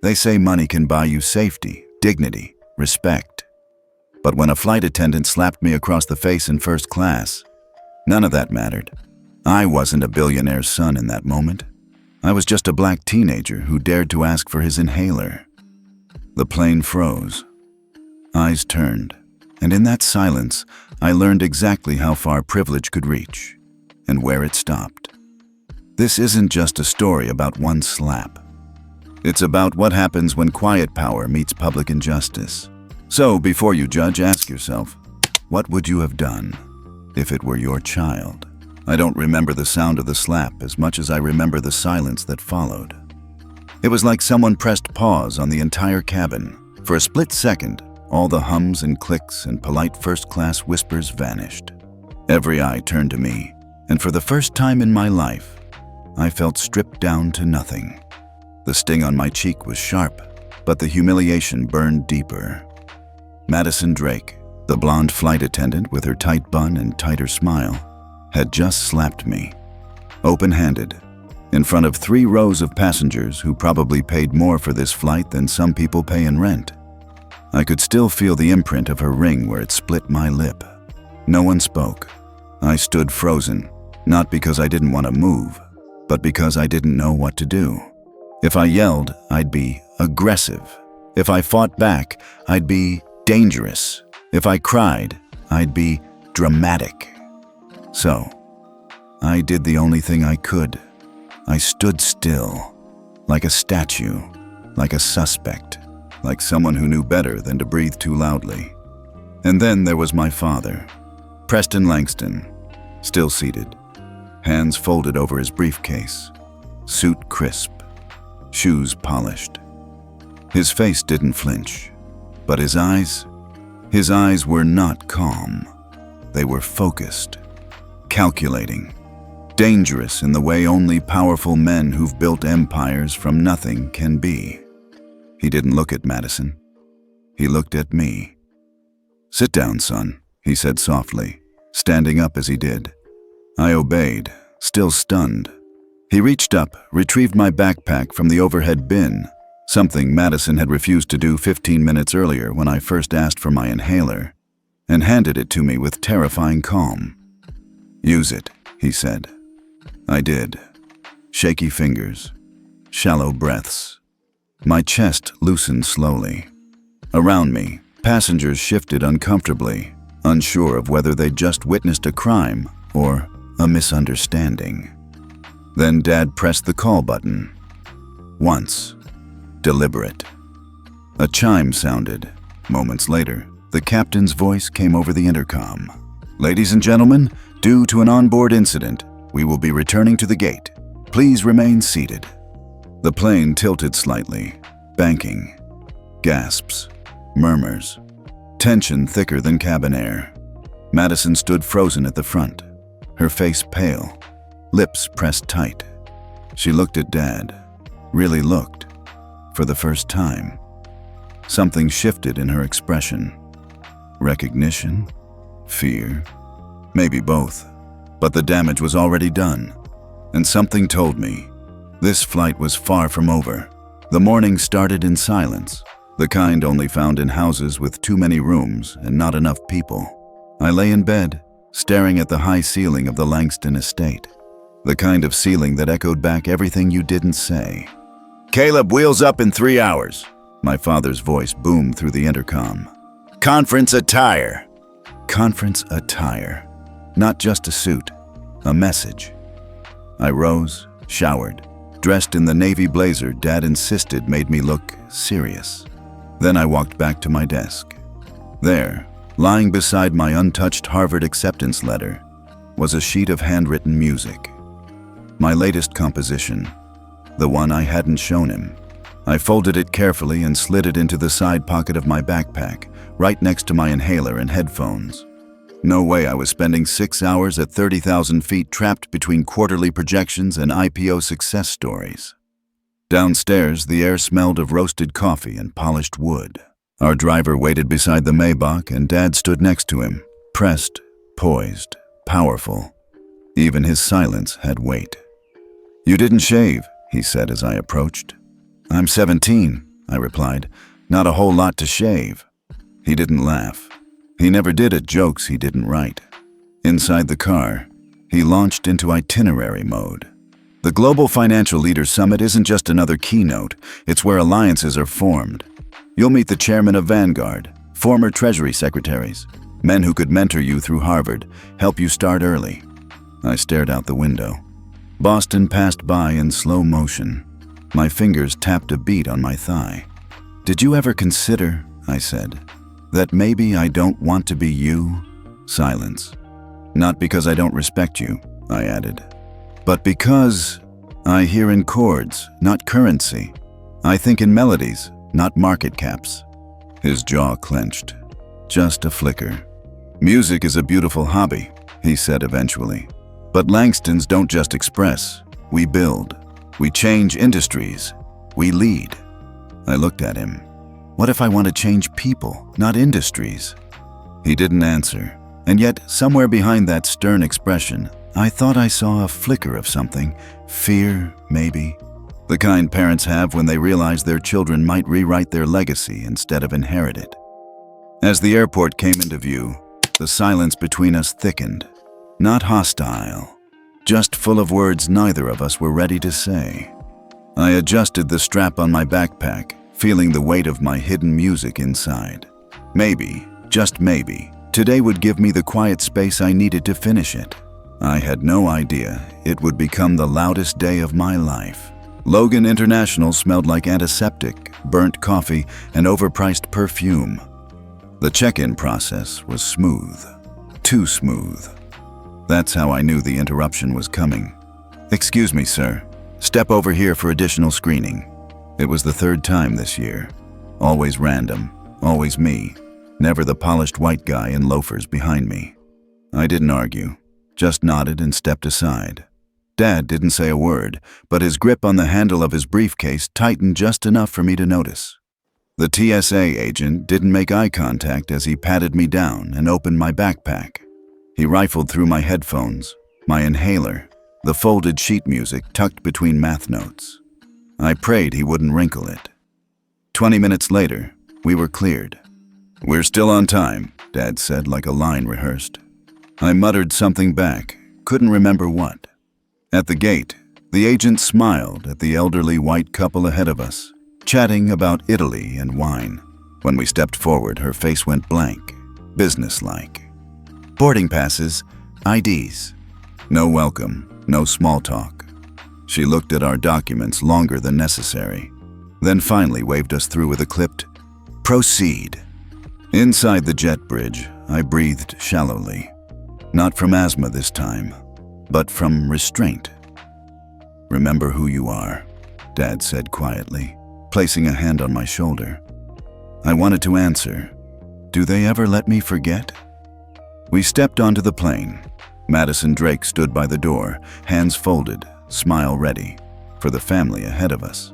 They say money can buy you safety, dignity, respect. But when a flight attendant slapped me across the face in first class, none of that mattered. I wasn't a billionaire's son in that moment. I was just a black teenager who dared to ask for his inhaler. The plane froze. Eyes turned, and in that silence, I learned exactly how far privilege could reach and where it stopped. This isn't just a story about one slap. It's about what happens when quiet power meets public injustice. So, before you judge, ask yourself, what would you have done if it were your child? I don't remember the sound of the slap as much as I remember the silence that followed. It was like someone pressed pause on the entire cabin. For a split second, all the hums and clicks and polite first-class whispers vanished. Every eye turned to me, and for the first time in my life, I felt stripped down to nothing. The sting on my cheek was sharp, but the humiliation burned deeper. Madison Drake, the blonde flight attendant with her tight bun and tighter smile, had just slapped me, open-handed, in front of 3 rows of passengers who probably paid more for this flight than some people pay in rent. I could still feel the imprint of her ring where it split my lip. No one spoke. I stood frozen, not because I didn't want to move, but because I didn't know what to do. If I yelled, I'd be aggressive. If I fought back, I'd be dangerous. If I cried, I'd be dramatic. So, I did the only thing I could. I stood still, like a statue, like a suspect, like someone who knew better than to breathe too loudly. And then there was my father, Preston Langston, still seated, hands folded over his briefcase, suit crisp, shoes polished. His face didn't flinch, but his eyes were not calm. They were focused, calculating, dangerous in the way only powerful men who've built empires from nothing can be. He didn't look at Madison. He looked at me. "Sit down, son," he said softly, standing up as he did. I obeyed, still stunned. He reached up, retrieved my backpack from the overhead bin, something Madison had refused to do 15 minutes earlier when I first asked for my inhaler, and handed it to me with terrifying calm. "Use it," he said. I did. Shaky fingers, shallow breaths. My chest loosened slowly. Around me, passengers shifted uncomfortably, unsure of whether they'd just witnessed a crime or a misunderstanding. Then Dad pressed the call button. Once. Deliberate. A chime sounded. Moments later, the captain's voice came over the intercom. "Ladies and gentlemen, due to an onboard incident, we will be returning to the gate. Please remain seated." The plane tilted slightly, banking. Gasps, murmurs, tension thicker than cabin air. Madison stood frozen at the front, her face pale, lips pressed tight. She looked at Dad, really looked, for the first time. Something shifted in her expression. Recognition? Fear? Maybe both. But the damage was already done, and something told me this flight was far from over. The morning started in silence, the kind only found in houses with too many rooms and not enough people. I lay in bed, staring at the high ceiling of the Langston estate, the kind of ceiling that echoed back everything you didn't say. "Caleb, wheels up in 3 hours," my father's voice boomed through the intercom. "Conference attire." Conference attire. Not just a suit, a message. I rose, showered, dressed in the navy blazer Dad insisted made me look serious. Then I walked back to my desk. There, lying beside my untouched Harvard acceptance letter, was a sheet of handwritten music. My latest composition, the one I hadn't shown him. I folded it carefully and slid it into the side pocket of my backpack, right next to my inhaler and headphones. No way I was spending 6 hours at 30,000 feet trapped between quarterly projections and IPO success stories. Downstairs, the air smelled of roasted coffee and polished wood. Our driver waited beside the Maybach and Dad stood next to him, pressed, poised, powerful. Even his silence had weight. "You didn't shave," he said as I approached. "I'm 17. I replied. Not a whole lot to shave. He didn't laugh. He never did at jokes he didn't write. Inside the car, he launched into itinerary mode. The Global Financial Leaders Summit isn't just another keynote, it's where alliances are formed. You'll meet the chairman of Vanguard, former Treasury secretaries, men who could mentor you through Harvard, help you start early. I stared out the window. Boston passed by in slow motion. My fingers tapped a beat on my thigh. Did you ever consider, I said, that maybe I don't want to be you? Silence. Not because I don't respect you, I added, but because I hear in chords, not currency. I think in melodies, not market caps. His jaw clenched. Just a flicker. Music is a beautiful hobby, he said eventually. But Langstons don't just express, we build. We change industries. We lead. I looked at him. What if I want to change people, not industries? He didn't answer, and yet somewhere behind that stern expression, I thought I saw a flicker of something. Fear, maybe. The kind parents have when they realize their children might rewrite their legacy instead of inherit it. As the airport came into view, the silence between us thickened. Not hostile, just full of words neither of us were ready to say. I adjusted the strap on my backpack, feeling the weight of my hidden music inside. Maybe, just maybe, today would give me the quiet space I needed to finish it. I had no idea it would become the loudest day of my life. Logan International smelled like antiseptic, burnt coffee, and overpriced perfume. The check-in process was smooth. Too smooth. That's how I knew the interruption was coming. Excuse me, sir. Step over here for additional screening. It was the third time this year. Always random, always me. Never the polished white guy in loafers behind me. I didn't argue, just nodded and stepped aside. Dad didn't say a word, but his grip on the handle of his briefcase tightened just enough for me to notice. The TSA agent didn't make eye contact as he patted me down and opened my backpack. He rifled through my headphones, my inhaler, the folded sheet music tucked between math notes. I prayed he wouldn't wrinkle it. 20 minutes later, we were cleared. We're still on time, Dad said like a line rehearsed. I muttered something back, couldn't remember what. At the gate, the agent smiled at the elderly white couple ahead of us, chatting about Italy and wine. When we stepped forward, her face went blank, businesslike. Boarding passes, IDs. No welcome, no small talk. She looked at our documents longer than necessary, then finally waved us through with a clipped, "Proceed." Inside the jet bridge, I breathed shallowly. Not from asthma this time, but from restraint. "Remember who you are," Dad said quietly, placing a hand on my shoulder. I wanted to answer, "Do they ever let me forget?" We stepped onto the plane. Madison Drake stood by the door, hands folded, smile ready, for the family ahead of us.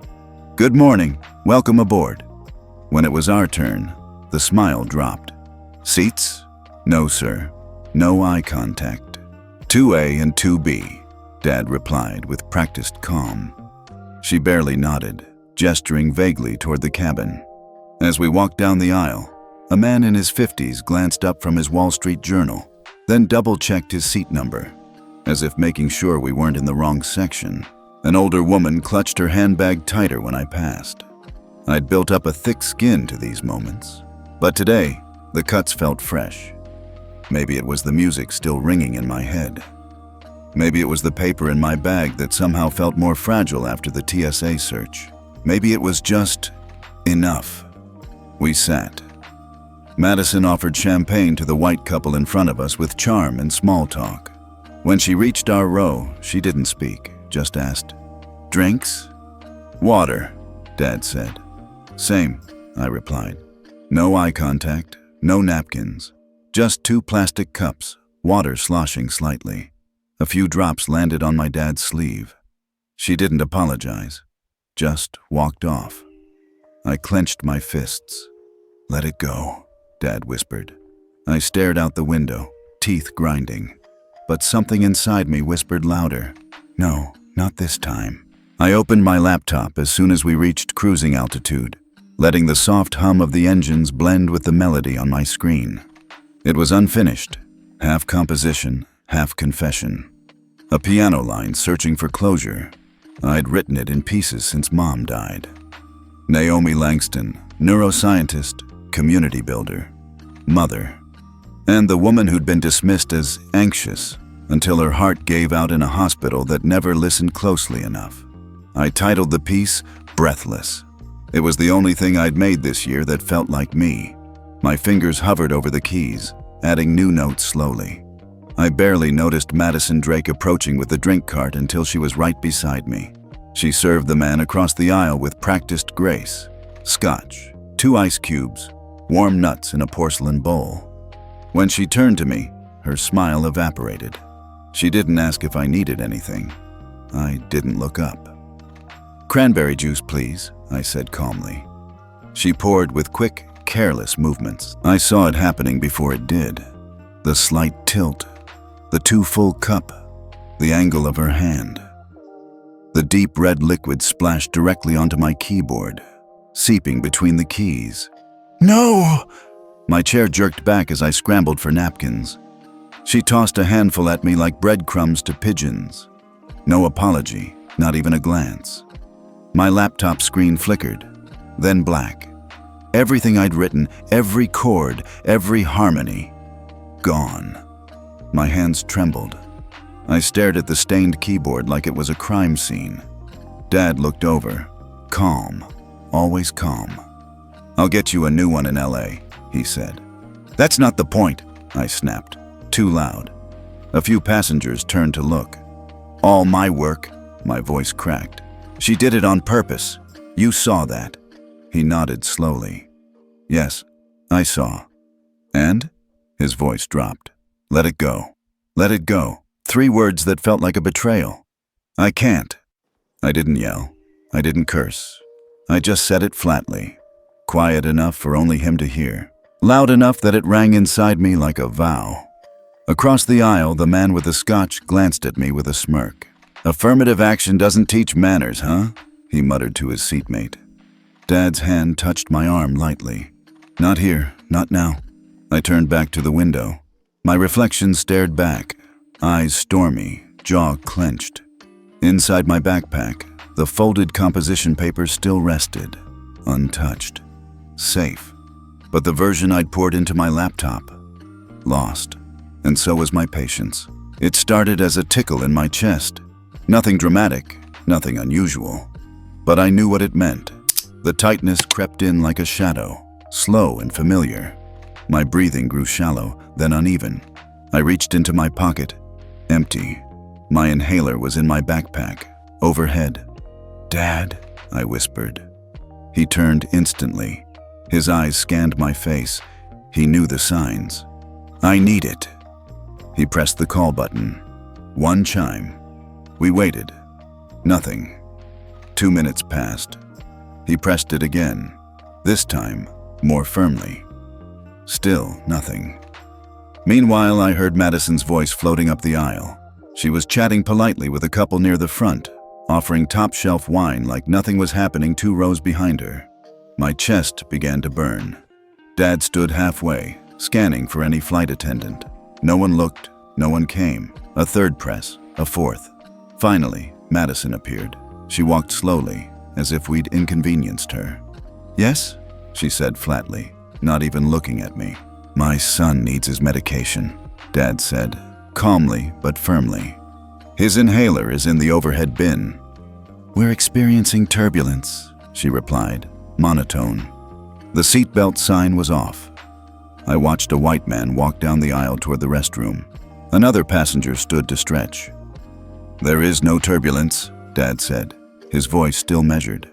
"Good morning, welcome aboard." When it was our turn, the smile dropped. "Seats?" "No, sir." No eye contact. 2A and 2B, Dad replied with practiced calm. She barely nodded, gesturing vaguely toward the cabin. As we walked down the aisle, a man in his 50s glanced up from his Wall Street Journal, then double-checked his seat number, as if making sure we weren't in the wrong section. An older woman clutched her handbag tighter when I passed. I'd built up a thick skin to these moments, but today, the cuts felt fresh. Maybe it was the music still ringing in my head. Maybe it was the paper in my bag that somehow felt more fragile after the TSA search. Maybe it was just enough. We sat. Madison offered champagne to the white couple in front of us with charm and small talk. When she reached our row, she didn't speak, just asked, "Drinks?" "Water," Dad said. "Same," I replied. No eye contact, no napkins. Just 2 plastic cups, water sloshing slightly. A few drops landed on my dad's sleeve. She didn't apologize, just walked off. I clenched my fists. "Let it go," Dad whispered. I stared out the window, teeth grinding. But something inside me whispered louder, "No, not this time." I opened my laptop as soon as we reached cruising altitude. letting the soft hum of the engines blend with the melody on my screen. It was unfinished, half composition, half confession. A piano line searching for closure. I'd written it in pieces since Mom died. Naomi Langston, neuroscientist, community builder, mother, and the woman who'd been dismissed as anxious until her heart gave out in a hospital that never listened closely enough. I titled the piece Breathless. It was the only thing I'd made this year that felt like me. My fingers hovered over the keys, adding new notes slowly. I barely noticed Madison Drake approaching with the drink cart until she was right beside me. She served the man across the aisle with practiced grace. Scotch, 2 ice cubes, warm nuts in a porcelain bowl. When she turned to me, her smile evaporated. She didn't ask if I needed anything. I didn't look up. "Cranberry juice, please," I said calmly. She poured with quick, careless movements. I saw it happening before it did. The slight tilt, the too full cup, the angle of her hand. The deep red liquid splashed directly onto my keyboard, seeping between the keys. "No!" My chair jerked back as I scrambled for napkins. She tossed a handful at me like breadcrumbs to pigeons. No apology, not even a glance. My laptop screen flickered, then black. Everything I'd written, every chord, every harmony, gone. My hands trembled. I stared at the stained keyboard like it was a crime scene. Dad looked over, calm, always calm. "I'll get you a new one in LA, he said. "That's not the point," I snapped, too loud. A few passengers turned to look. "All my work," my voice cracked. "She did it on purpose. You saw that." He nodded slowly. "Yes, I saw." "And?" His voice dropped. "Let it go. Let it go." 3 words that felt like a betrayal. "I can't." I didn't yell. I didn't curse. I just said it flatly, quiet enough for only him to hear, loud enough that it rang inside me like a vow. Across the aisle, the man with the scotch glanced at me with a smirk. "Affirmative action doesn't teach manners, huh?" he muttered to his seatmate. Dad's hand touched my arm lightly. "Not here, not now." I turned back to the window. My reflection stared back, eyes stormy, jaw clenched. Inside my backpack, the folded composition papers still rested, untouched, safe. But the version I'd poured into my laptop, lost. And so was my patience. It started as a tickle in my chest. Nothing dramatic, nothing unusual. But I knew what it meant. The tightness crept in like a shadow, slow and familiar. My breathing grew shallow, then uneven. I reached into my pocket, empty. My inhaler was in my backpack, overhead. "Dad," I whispered. He turned instantly. His eyes scanned my face. He knew the signs. "I need it." He pressed the call button. 1 chime. We waited. Nothing. 2 minutes passed. He pressed it again, this time more firmly. Still nothing. Meanwhile, I heard Madison's voice floating up the aisle. She was chatting politely with a couple near the front, offering top-shelf wine like nothing was happening 2 rows behind her. My chest began to burn. Dad stood halfway, scanning for any flight attendant. No one looked, no one came. A 3rd press, a 4th. Finally, Madison appeared. She walked slowly, as if we'd inconvenienced her. "Yes?" she said flatly, not even looking at me. "My son needs his medication," Dad said, calmly but firmly. "His inhaler is in the overhead bin." "We're experiencing turbulence," she replied, monotone. The seatbelt sign was off. I watched a white man walk down the aisle toward the restroom. Another passenger stood to stretch. "There is no turbulence," Dad said, his voice still measured.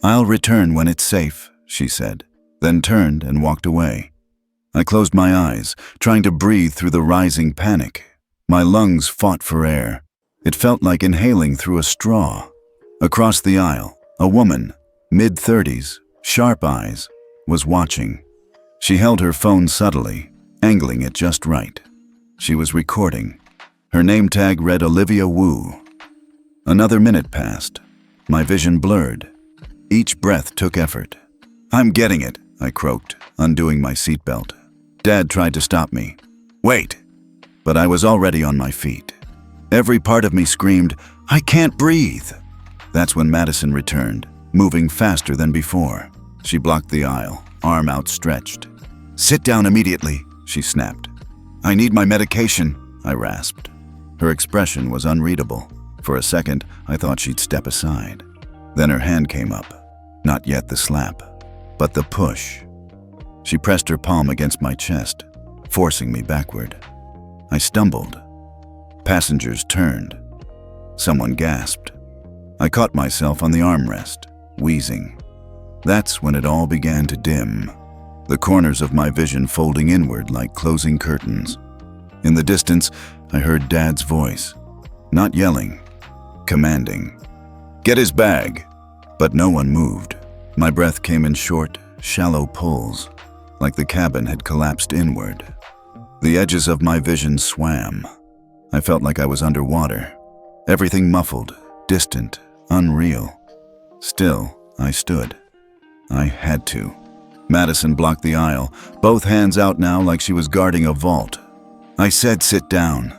"I'll return when it's safe," she said, then turned and walked away. I closed my eyes, trying to breathe through the rising panic. My lungs fought for air. It felt like inhaling through a straw. Across the aisle, a woman, mid-30s, sharp eyes, was watching. She held her phone subtly, angling it just right. She was recording. Her name tag read Olivia Wu. Another minute passed. My vision blurred. Each breath took effort. "I'm getting it," I croaked, undoing my seatbelt. Dad tried to stop me. "Wait!" But I was already on my feet. Every part of me screamed, "I can't breathe!" That's when Madison returned, moving faster than before. She blocked the aisle, arm outstretched. "Sit down immediately," she snapped. "I need my medication," I rasped. Her expression was unreadable. For a second, I thought she'd step aside. Then her hand came up. Not yet the slap, but the push. She pressed her palm against my chest, forcing me backward. I stumbled. Passengers turned. Someone gasped. I caught myself on the armrest, wheezing. That's when it all began to dim, the corners of my vision folding inward like closing curtains. In the distance, I heard Dad's voice, not yelling, commanding, "Get his bag!" But no one moved. My breath came in short, shallow pulls, like the cabin had collapsed inward. The edges of my vision swam. I felt like I was underwater. Everything muffled, distant, unreal. Still, I stood. I had to. Madison blocked the aisle, both hands out now like she was guarding a vault. I said, "Sit down."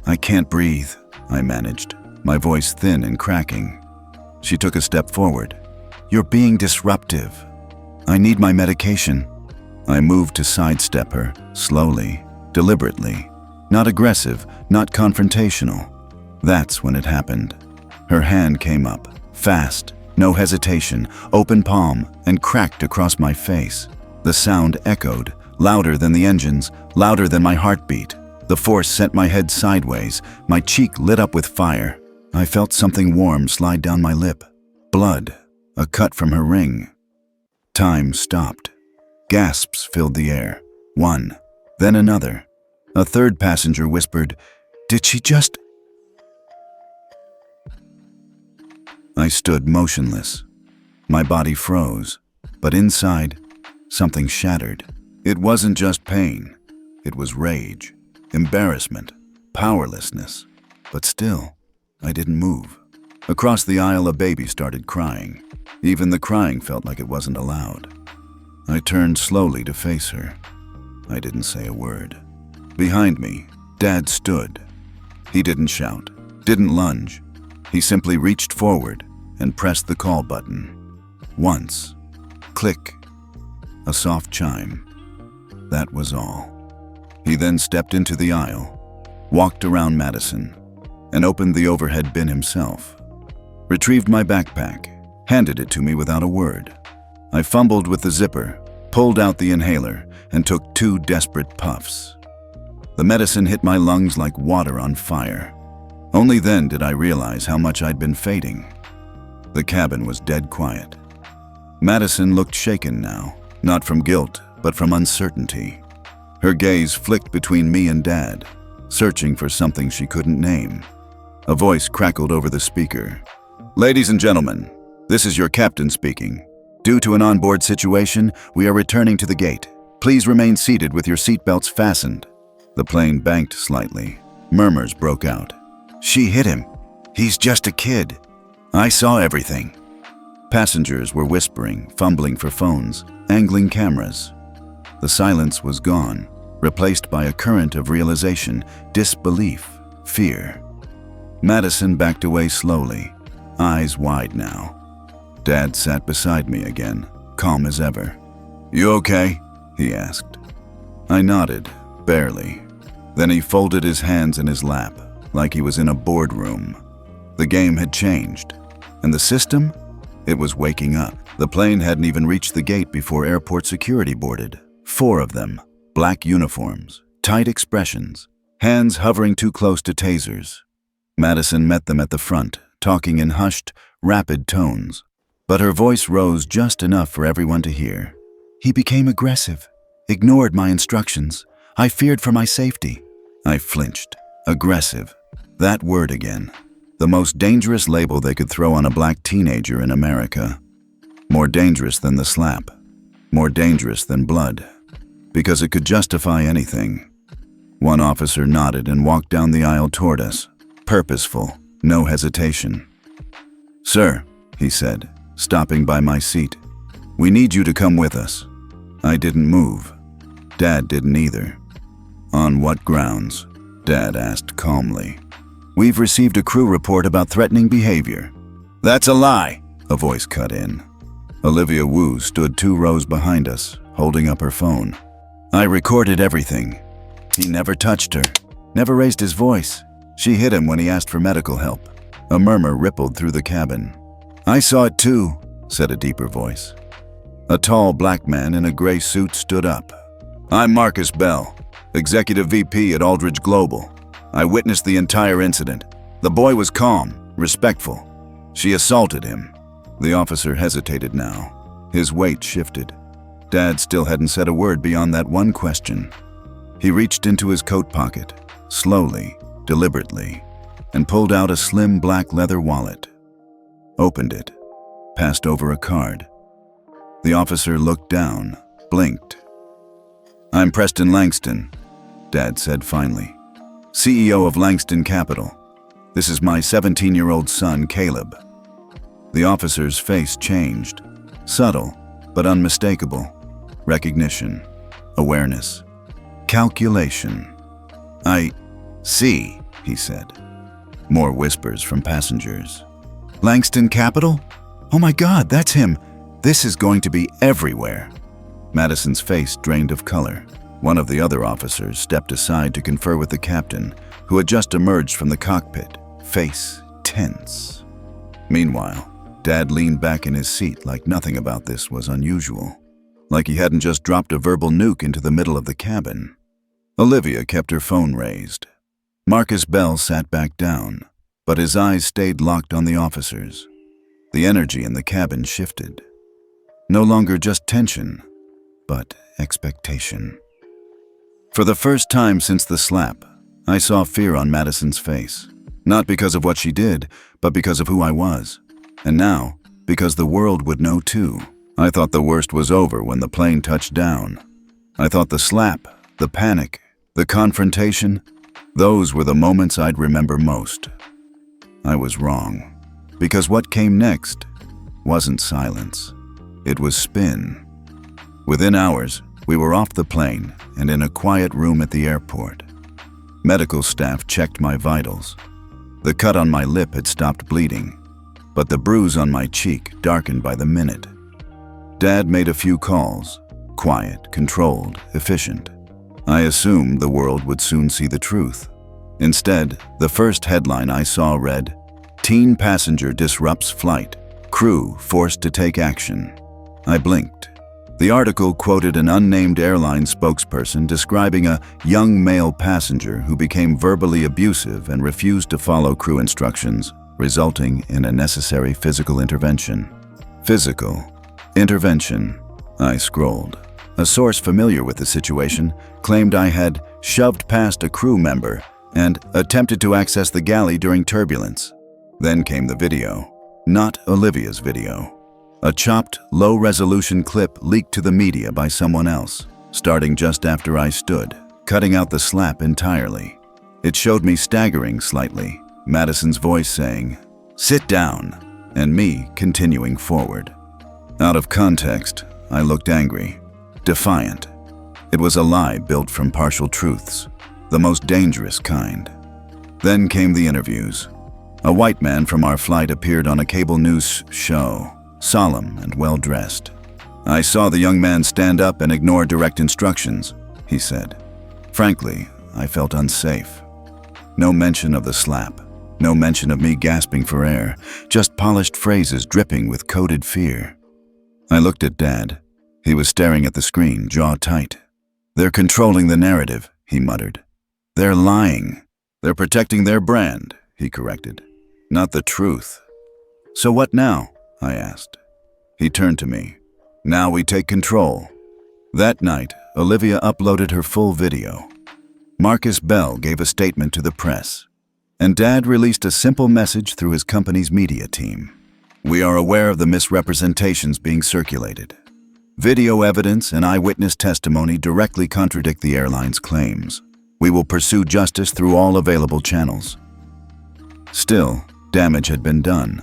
"I can't breathe," I managed, my voice thin and cracking. She took a step forward. "You're being disruptive. I need my medication." I moved to sidestep her, slowly, deliberately. Not aggressive, not confrontational. That's when it happened. Her hand came up, fast, no hesitation, open palm, and cracked across my face. The sound echoed, louder than the engines, louder than my heartbeat. The force sent my head sideways, my cheek lit up with fire. I felt something warm slide down my lip. Blood, a cut from her ring. Time stopped. Gasps filled the air. One, then another. A third passenger whispered, "Did she just—" I stood motionless. My body froze, but inside, something shattered. It wasn't just pain. It was rage, embarrassment, powerlessness. But still, I didn't move. Across the aisle, a baby started crying. Even the crying felt like it wasn't allowed. I turned slowly to face her. I didn't say a word. Behind me, Dad stood. He didn't shout, didn't lunge. He simply reached forward and pressed the call button. Once. Click. A soft chime. That was all. He then stepped into the aisle, walked around Madison, and opened the overhead bin himself. Retrieved my backpack, handed it to me without a word. I fumbled with the zipper, pulled out the inhaler, and took 2 desperate puffs. The medicine hit my lungs like water on fire. Only then did I realize how much I'd been fading. The cabin was dead quiet. Madison looked shaken now, not from guilt, but from uncertainty. Her gaze flicked between me and Dad, searching for something she couldn't name. A voice crackled over the speaker. "Ladies and gentlemen, this is your captain speaking. Due to an onboard situation, we are returning to the gate. Please remain seated with your seatbelts fastened." The plane banked slightly. Murmurs broke out. "She hit him. He's just a kid. I saw everything." Passengers were whispering, fumbling for phones, angling cameras. The silence was gone, replaced by a current of realization, disbelief, fear. Madison backed away slowly, eyes wide now. Dad sat beside me again, calm as ever. "You okay?" he asked. I nodded, barely. Then he folded his hands in his lap, like he was in a boardroom. The game had changed. And the system? It was waking up. The plane hadn't even reached the gate before airport security boarded. 4 of them, black uniforms, tight expressions, hands hovering too close to tasers. Madison met them at the front, talking in hushed, rapid tones. But her voice rose just enough for everyone to hear. "He became aggressive, ignored my instructions. I feared for my safety." I flinched. Aggressive. That word again. The most dangerous label they could throw on a black teenager in America. More dangerous than the slap. More dangerous than blood. Because it could justify anything. One officer nodded and walked down the aisle toward us. Purposeful, no hesitation. "Sir," he said, stopping by my seat. "We need you to come with us." I didn't move. Dad didn't either. "On what grounds?" Dad asked calmly. "We've received a crew report about threatening behavior." "That's a lie," a voice cut in. Olivia Wu stood 2 rows behind us, holding up her phone. "I recorded everything. He never touched her, never raised his voice. She hit him when he asked for medical help." A murmur rippled through the cabin. "I saw it too," said a deeper voice. A tall black man in a gray suit stood up. "I'm Marcus Bell, Executive VP at Aldridge Global. I witnessed the entire incident. The boy was calm, respectful. She assaulted him." The officer hesitated now. His weight shifted. Dad still hadn't said a word beyond that one question. He reached into his coat pocket, slowly, deliberately, and pulled out a slim black leather wallet. Opened it, passed over a card. The officer looked down, blinked. "I'm Preston Langston," Dad said finally. "CEO of Langston Capital. This is my 17-year-old son, Caleb." The officer's face changed. Subtle, but unmistakable. Recognition. Awareness. Calculation. "I see," he said. More whispers from passengers. "Langston Capital? Oh my God, that's him. This is going to be everywhere." Madison's face drained of color. One of the other officers stepped aside to confer with the captain, who had just emerged from the cockpit, face tense. Meanwhile, Dad leaned back in his seat like nothing about this was unusual, like he hadn't just dropped a verbal nuke into the middle of the cabin. Olivia kept her phone raised. Marcus Bell sat back down, but his eyes stayed locked on the officers. The energy in the cabin shifted. No longer just tension, but expectation. For the first time since the slap, I saw fear on Madison's face. Not because of what she did, but because of who I was. And now, because the world would know too. I thought the worst was over when the plane touched down. I thought the slap, the panic, the confrontation, those were the moments I'd remember most. I was wrong, because what came next wasn't silence. It was spin. Within hours, we were off the plane and in a quiet room at the airport. Medical staff checked my vitals. The cut on my lip had stopped bleeding, but the bruise on my cheek darkened by the minute. Dad made a few calls, quiet, controlled, efficient. I assumed the world would soon see the truth. Instead, the first headline I saw read, "Teen passenger disrupts flight. Crew forced to take action." I blinked. The article quoted an unnamed airline spokesperson describing a young male passenger who became verbally abusive and refused to follow crew instructions, resulting in a necessary physical intervention. Physical intervention. I scrolled. A source familiar with the situation claimed I had shoved past a crew member and attempted to access the galley during turbulence. Then came the video. Not Olivia's video. A chopped, low-resolution clip leaked to the media by someone else, starting just after I stood, cutting out the slap entirely. It showed me staggering slightly, Madison's voice saying, "Sit down," and me continuing forward. Out of context, I looked angry, defiant. It was a lie built from partial truths, the most dangerous kind. Then came the interviews. A white man from our flight appeared on a cable news show, solemn and well-dressed. "I saw the young man stand up and ignore direct instructions," he said. Frankly, I felt unsafe. No mention of the slap, no mention of me gasping for air, just polished phrases dripping with coded fear. I looked at Dad. He was staring at the screen, jaw tight. "They're controlling the narrative," he muttered. "They're lying. They're protecting their brand," he corrected. "Not the truth." "So what now?" I asked. He turned to me. "Now we take control." That night, Olivia uploaded her full video. Marcus Bell gave a statement to the press, and Dad released a simple message through his company's media team. "We are aware of the misrepresentations being circulated. Video evidence and eyewitness testimony directly contradict the airline's claims. We will pursue justice through all available channels." Still, damage had been done.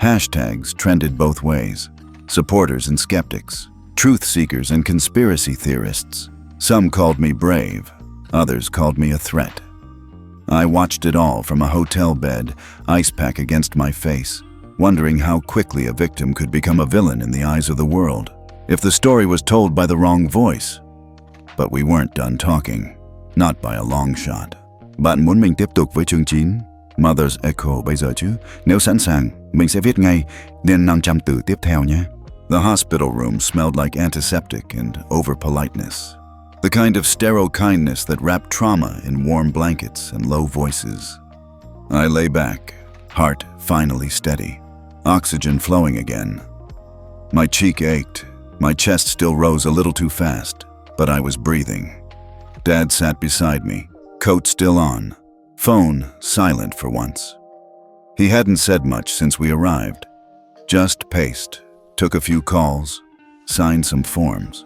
Hashtags trended both ways. supporters and skeptics, truth seekers and conspiracy theorists. Some called me brave, others called me a threat. I watched it all from a hotel bed, ice pack against my face, wondering how quickly a victim could become a villain in the eyes of the world, if the story was told by the wrong voice. But we weren't done talking, not by a long shot. Bạn muốn mình tiếp tục với chương 9? Mother's Echo bây giờ chứ? Nếu sẵn sàng, mình sẽ viết ngay nên 500 từ tiếp theo nhé. The hospital room smelled like antiseptic and over-politeness. The kind of sterile kindness that wrapped trauma in warm blankets and low voices. I lay back, heart finally steady, oxygen flowing again. My cheek ached, my chest still rose a little too fast, but I was breathing. Dad sat beside me, coat still on, phone silent for once. He hadn't said much since we arrived, just paced, took a few calls, signed some forms.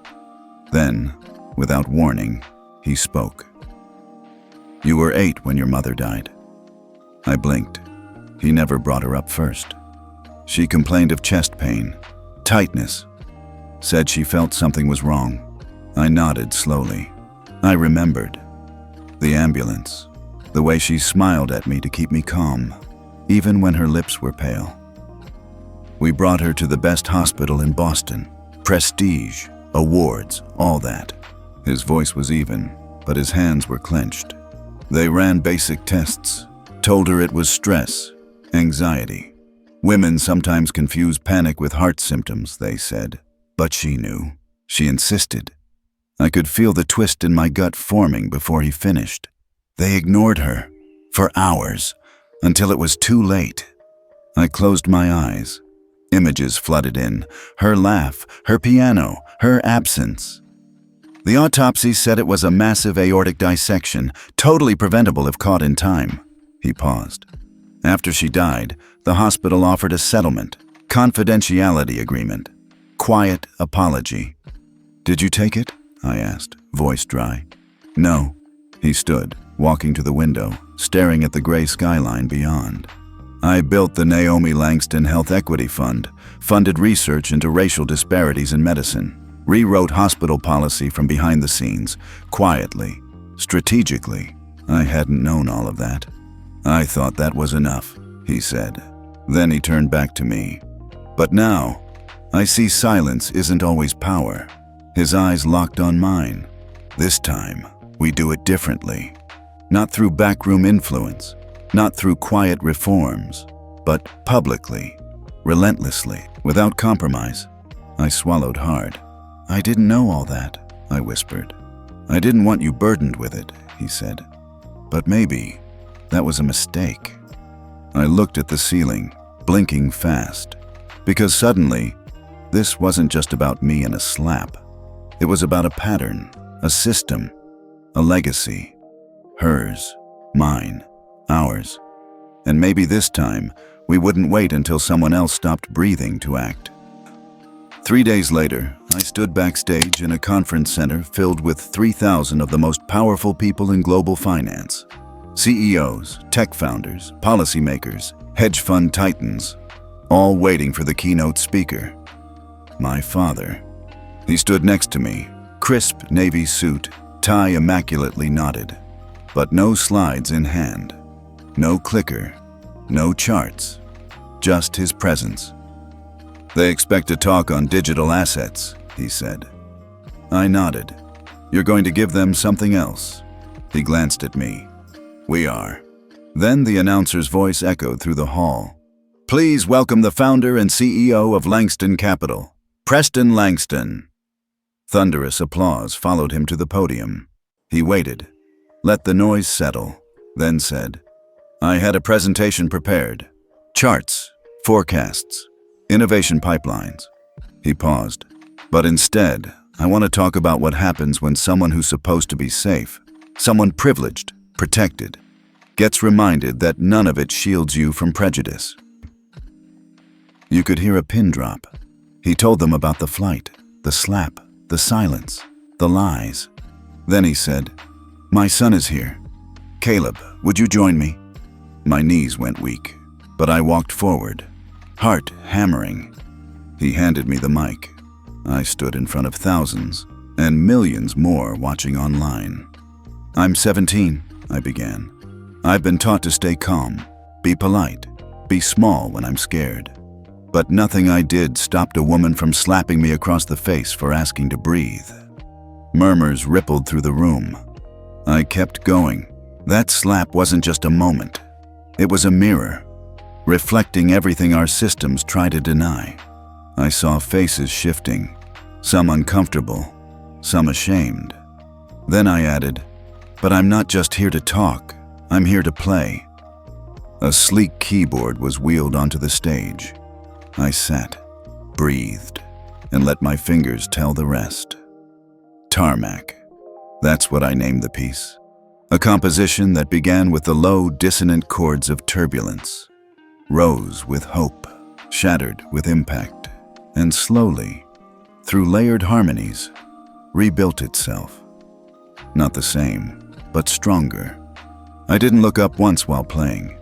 Then, without warning, he spoke. You were 8 when your mother died. I blinked. He never brought her up first. She complained of chest pain, tightness, said she felt something was wrong. I nodded slowly. I remembered. The ambulance, the way she smiled at me to keep me calm, even when her lips were pale. We brought her to the best hospital in Boston. Prestige, awards, all that. His voice was even, but his hands were clenched. They ran basic tests, told her it was stress, anxiety. Women sometimes confuse panic with heart symptoms, they said. But she knew. She insisted. I could feel the twist in my gut forming before he finished. They ignored her, for hours, until it was too late. I closed my eyes. Images flooded in. Her laugh, her piano, her absence. The autopsy said it was a massive aortic dissection, totally preventable if caught in time. He paused. After she died, the hospital offered a settlement, confidentiality agreement, quiet apology. Did you take it? I asked, voice dry. No. He stood, walking to the window, staring at the gray skyline beyond. I built the Naomi Langston Health Equity Fund, funded research into racial disparities in medicine, rewrote hospital policy from behind the scenes, quietly, strategically. I hadn't known all of that. I thought that was enough, he said. Then he turned back to me. But now, I see silence isn't always power. His eyes locked on mine. This time, we do it differently. Not through backroom influence, not through quiet reforms, but publicly, relentlessly, without compromise. I swallowed hard. I didn't know all that, I whispered. I didn't want you burdened with it, he said. But maybe that was a mistake. I looked at the ceiling, blinking fast, because suddenly, this wasn't just about me and a slap. It was about a pattern, a system, a legacy. Hers, mine, ours. And maybe this time, we wouldn't wait until someone else stopped breathing to act. 3 days later, I stood backstage in a conference center filled with 3,000 of the most powerful people in global finance. CEOs, tech founders, policymakers, hedge fund titans, all waiting for the keynote speaker. My father. He stood next to me, crisp navy suit, tie immaculately knotted, but no slides in hand, no clicker, no charts, just his presence. They expect to talk on digital assets, he said. I nodded. You're going to give them something else. He glanced at me. We are. Then the announcer's voice echoed through the hall. Please welcome the founder and CEO of Langston Capital, Preston Langston. Thunderous applause followed him to the podium. He waited, let the noise settle, then said, I had a presentation prepared. Charts, forecasts, innovation pipelines. He paused. But instead, I want to talk about what happens when someone who's supposed to be safe, someone privileged, protected, gets reminded that none of it shields you from prejudice. You could hear a pin drop. He told them about the flight, the slap, the silence, the lies. Then he said, My son is here. Caleb, would you join me? My knees went weak, but I walked forward, heart hammering. He handed me the mic. I stood in front of thousands and millions more watching online. "I'm 17, I began. I've been taught to stay calm, be polite, be small when I'm scared. But nothing I did stopped a woman from slapping me across the face for asking to breathe." Murmurs rippled through the room. I kept going. That slap wasn't just a moment. It was a mirror, reflecting everything our systems try to deny. I saw faces shifting, some uncomfortable, some ashamed. Then I added, "But I'm not just here to talk, I'm here to play." A sleek keyboard was wheeled onto the stage. I sat, breathed, and let my fingers tell the rest. Tarmac. That's what I named the piece. A composition that began with the low, dissonant chords of turbulence, rose with hope, shattered with impact, and slowly, through layered harmonies, rebuilt itself. Not the same, but stronger. I didn't look up once while playing.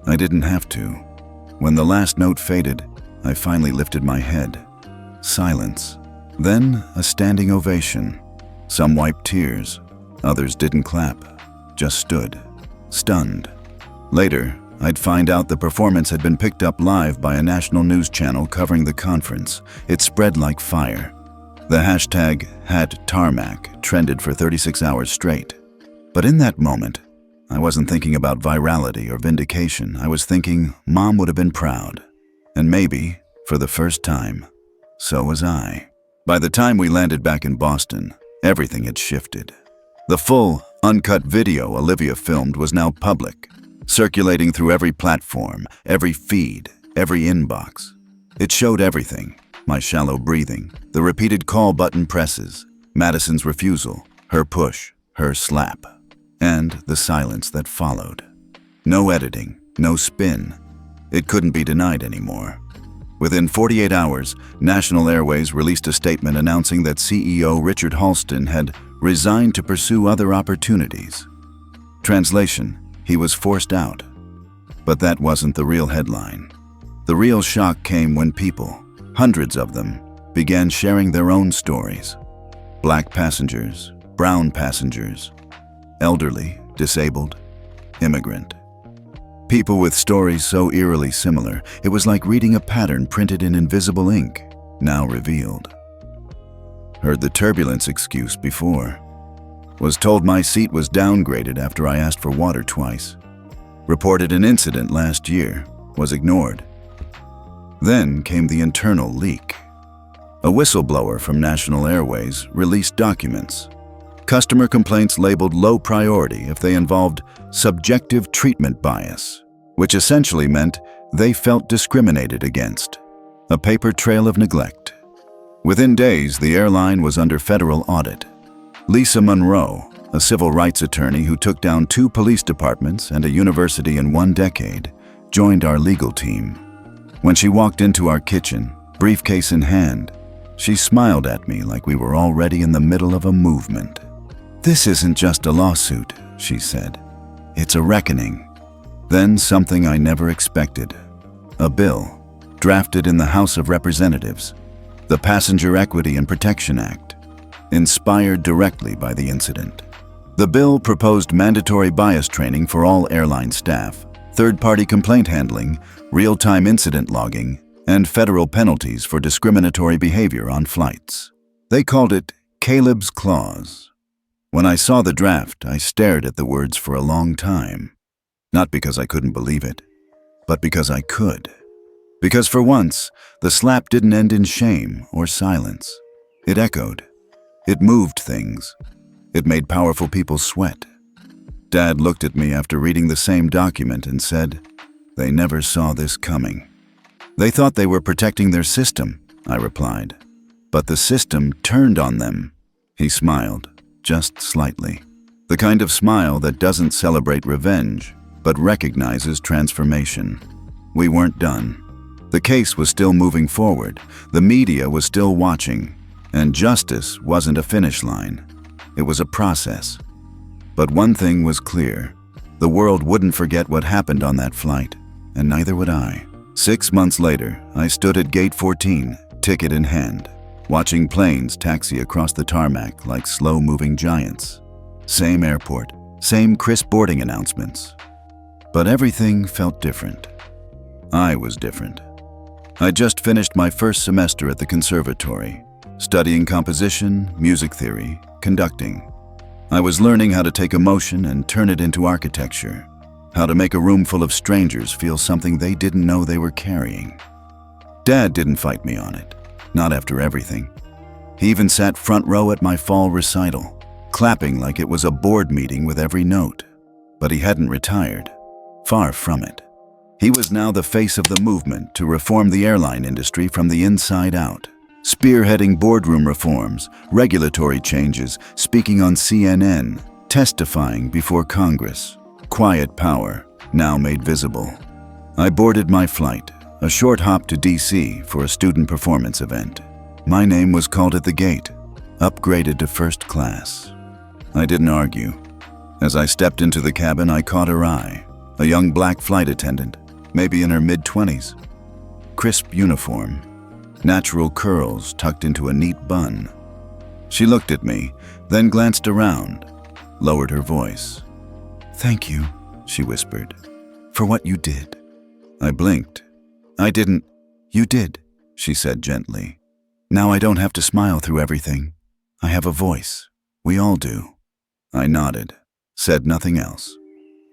I didn't have to. When the last note faded, I finally lifted my head. Silence. Then a standing ovation. Some wiped tears. Others didn't clap, just stood, stunned. Later, I'd find out the performance had been picked up live by a national news channel covering the conference. It spread like fire. The hashtag #tarmac trended for 36 hours straight. But in that moment, I wasn't thinking about virality or vindication. I was thinking Mom would have been proud. And maybe, for the first time, so was I. By the time we landed back in Boston, everything had shifted. The full, uncut video Olivia filmed was now public, circulating through every platform, every feed, every inbox. It showed everything: my shallow breathing, the repeated call button presses, Madison's refusal, her push, her slap, and the silence that followed. No editing, no spin. It couldn't be denied anymore. Within 48 hours, National Airways released a statement announcing that CEO Richard Halston had resigned to pursue other opportunities. Translation: he was forced out. But that wasn't the real headline. The real shock came when people, hundreds of them, began sharing their own stories. Black passengers, brown passengers, elderly, disabled, immigrant. People with stories so eerily similar, it was like reading a pattern printed in invisible ink, now revealed. Heard the turbulence excuse before. Was told my seat was downgraded after I asked for water twice. Reported an incident last year, was ignored. Then came the internal leak. A whistleblower from National Airways released documents. Customer complaints labeled low priority if they involved subjective treatment bias, which essentially meant they felt discriminated against. A paper trail of neglect. Within days, the airline was under federal audit. Lisa Monroe, a civil rights attorney who took down 2 police departments and a university in 1 decade, joined our legal team. When she walked into our kitchen, briefcase in hand, she smiled at me like we were already in the middle of a movement. "This isn't just a lawsuit," she said. "It's a reckoning." Then something I never expected. A bill, drafted in the House of Representatives, the Passenger Equity and Protection Act, inspired directly by the incident. The bill proposed mandatory bias training for all airline staff, third-party complaint handling, real-time incident logging, and federal penalties for discriminatory behavior on flights. They called it Caleb's Clause. When I saw the draft, I stared at the words for a long time. Not because I couldn't believe it, but because I could. Because for once, the slap didn't end in shame or silence. It echoed. It moved things. It made powerful people sweat. Dad looked at me after reading the same document and said, "They never saw this coming." "They thought they were protecting their system," I replied. "But the system turned on them." He smiled, just slightly. The kind of smile that doesn't celebrate revenge, but recognizes transformation. We weren't done. The case was still moving forward, the media was still watching, and justice wasn't a finish line. It was a process. But one thing was clear: the world wouldn't forget what happened on that flight, and neither would I. 6 months later, I stood at gate 14, ticket in hand, watching planes taxi across the tarmac like slow-moving giants. Same airport, same crisp boarding announcements. But everything felt different. I was different. I just finished my first semester at the conservatory, studying composition, music theory, conducting. I was learning how to take emotion and turn it into architecture, how to make a room full of strangers feel something they didn't know they were carrying. Dad didn't fight me on it, not after everything. He even sat front row at my fall recital, clapping like it was a board meeting with every note. But he hadn't retired. Far from it. He was now the face of the movement to reform the airline industry from the inside out, spearheading boardroom reforms, regulatory changes, speaking on CNN, testifying before Congress. Quiet power, now made visible. I boarded my flight, a short hop to DC for a student performance event. My name was called at the gate, upgraded to first class. I didn't argue. As I stepped into the cabin, I caught her eye, a young black flight attendant, maybe in her mid-20s. Crisp uniform, natural curls tucked into a neat bun. She looked at me, then glanced around, lowered her voice. "Thank you," she whispered, "for what you did." I blinked. "I didn't." "You did," she said gently. "Now I don't have to smile through everything. I have a voice. We all do." I nodded, said nothing else.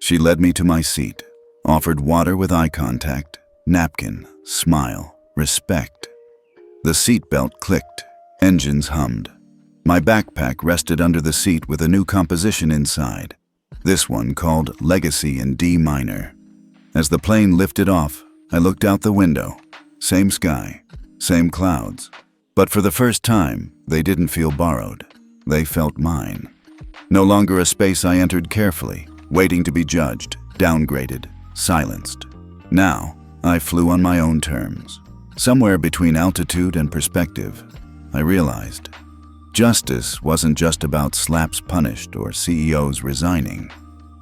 She led me to my seat, offered water with eye contact, napkin, smile, respect. The seat belt clicked, engines hummed. My backpack rested under the seat with a new composition inside, this one called Legacy in D minor. As the plane lifted off, I looked out the window. Same sky, same clouds. But for the first time, they didn't feel borrowed. They felt mine. No longer a space I entered carefully, waiting to be judged, downgraded, silenced. Now, I flew on my own terms. Somewhere between altitude and perspective, I realized justice wasn't just about slaps punished or CEOs resigning.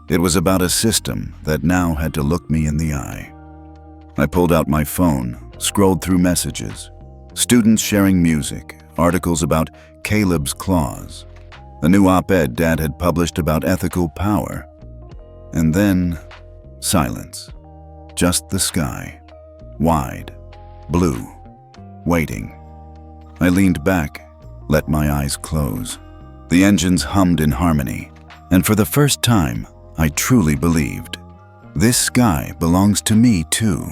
It was about a system that now had to look me in the eye. I pulled out my phone, scrolled through messages. Students sharing music, articles about Caleb's claws, a new op-ed Dad had published about ethical power. And then, silence. Just the sky. Wide. Blue. Waiting. I leaned back, let my eyes close. The engines hummed in harmony, and for the first time, I truly believed. This sky belongs to me too.